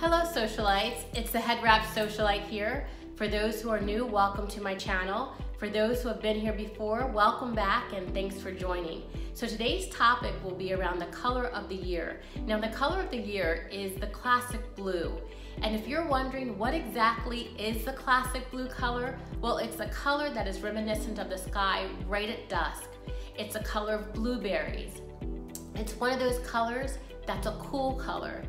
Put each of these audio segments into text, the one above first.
Hello socialites, it's the Head Wrap Socialite here. For those who are new, welcome to my channel. For those who have been here before, welcome back and thanks for joining. So today's topic will be around the color of the year. Now the color of the year is the classic blue. And if you're wondering what exactly is the classic blue color, well, it's a color that is reminiscent of the sky right at dusk. It's a color of blueberries. It's one of those colors that's a cool color.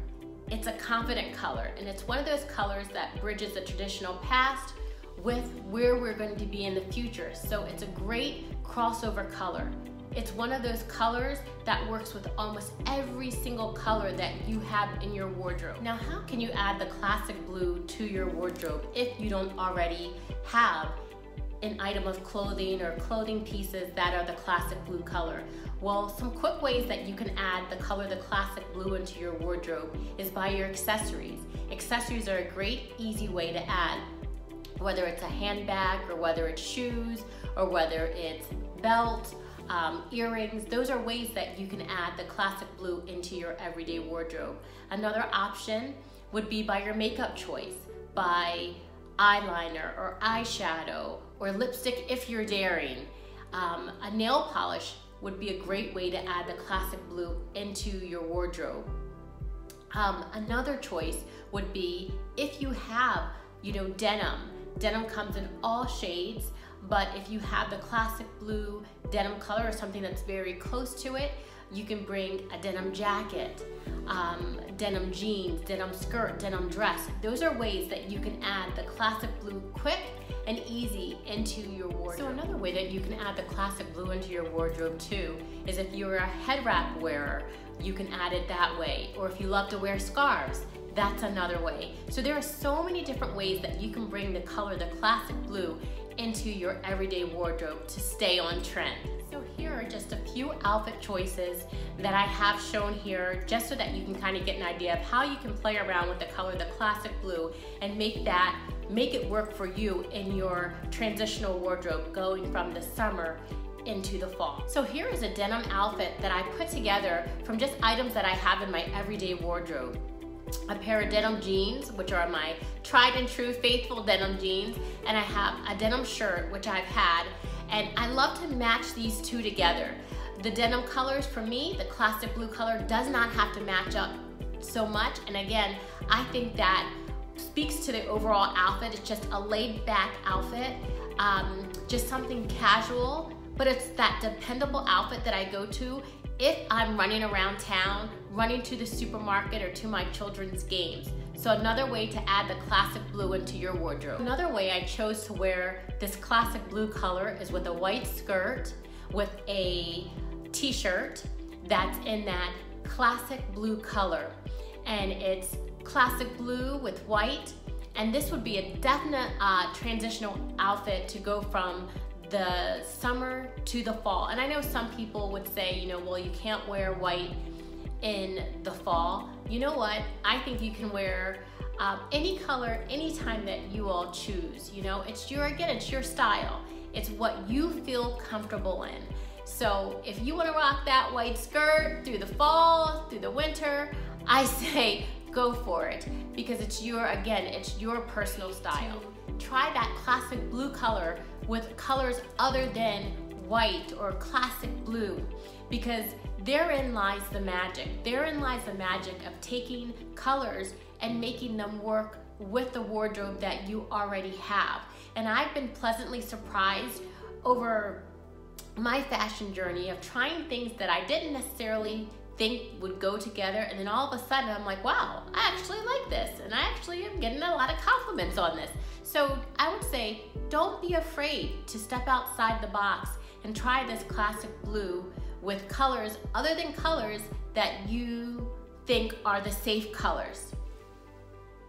It's a confident color, and it's one of those colors that bridges the traditional past with where we're going to be in the future. So it's a great crossover color. It's one of those colors that works with almost every single color that you have in your wardrobe. Now, how can you add the classic blue to your wardrobe if you don't already have an item of clothing or clothing pieces that are the classic blue color? Well, some quick ways that you can add the color the classic blue into your wardrobe is by your accessories. Accessories are a great, easy way to add, whether it's a handbag or whether it's shoes or whether it's belt, earrings. Those are ways that you can add the classic blue into your everyday wardrobe. Another option would be by your makeup choice, by eyeliner or eyeshadow or lipstick if you're daring. A nail polish would be a great way to add the classic blue into your wardrobe. Another choice would be if you have, denim. Denim comes in all shades, but if you have the classic blue denim color or something that's very close to it, you can bring a denim jacket, denim jeans, denim skirt, denim dress. Those are ways that you can add the classic blue quick and easy into your wardrobe. So another way that you can add the classic blue into your wardrobe too is if you're a head wrap wearer, you can add it that way. Or if you love to wear scarves, that's another way. So there are so many different ways that you can bring the color, the classic blue, into your everyday wardrobe to stay on trend. So here are just a few outfit choices that I have shown here just so that you can kind of get an idea of how you can play around with the color, the classic blue, and make it work for you in your transitional wardrobe going from the summer into the fall. So here is a denim outfit that I put together from just items that I have in my everyday wardrobe. A pair of denim jeans, which are my tried and true faithful denim jeans, and I have a denim shirt, which I've had, and I love to match these two together. The denim colors, for me, the classic blue color does not have to match up so much, and again, I think that speaks to the overall outfit. It's just a laid back outfit, just something casual, but it's that dependable outfit that I go to if I'm running around town, running to the supermarket or to my children's games. So another way to add the classic blue into your wardrobe. Another way I chose to wear this classic blue color is with a white skirt with a t-shirt that's in that classic blue color. And it's classic blue with white. And this would be a definite transitional outfit to go from the summer to the fall. And I know some people would say, well, you can't wear white in the fall. You know what? I think you can wear any color, anytime that you all choose. It's your style. It's what you feel comfortable in. So if you want to rock that white skirt through the fall, through the winter, I say go for it because it's your personal style. Try that classic blue color with colors other than white or classic blue, because therein lies the magic. Therein lies the magic of taking colors and making them work with the wardrobe that you already have. And I've been pleasantly surprised over my fashion journey of trying things that I didn't necessarily think would go together, and then all of a sudden I'm like, wow, I actually like this, and I actually am getting a lot of compliments on this. So I would say, don't be afraid to step outside the box and try this classic blue with colors other than colors that you think are the safe colors.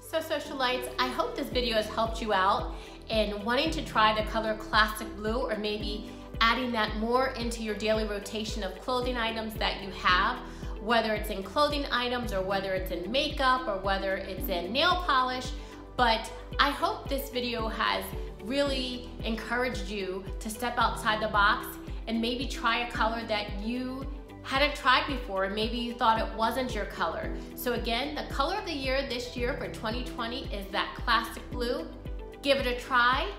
So socialites, I hope this video has helped you out in wanting to try the color classic blue, or maybe adding that more into your daily rotation of clothing items that you have, whether it's in clothing items or whether it's in makeup or whether it's in nail polish. But I hope this video has really encouraged you to step outside the box and maybe try a color that you hadn't tried before, and maybe you thought it wasn't your color. So again, the color of the year this year for 2020 is that classic blue. Give it a try.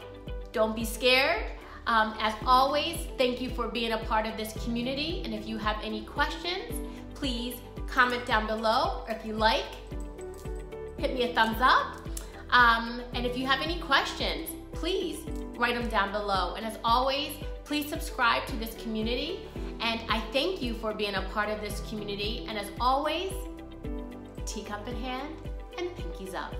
Don't be scared. As always, thank you for being a part of this community. And if you have any questions, please comment down below. Or if you like, hit me a thumbs up. And if you have any questions, please write them down below. And as always, please subscribe to this community. And I thank you for being a part of this community. And as always, teacup in hand and pinkies up.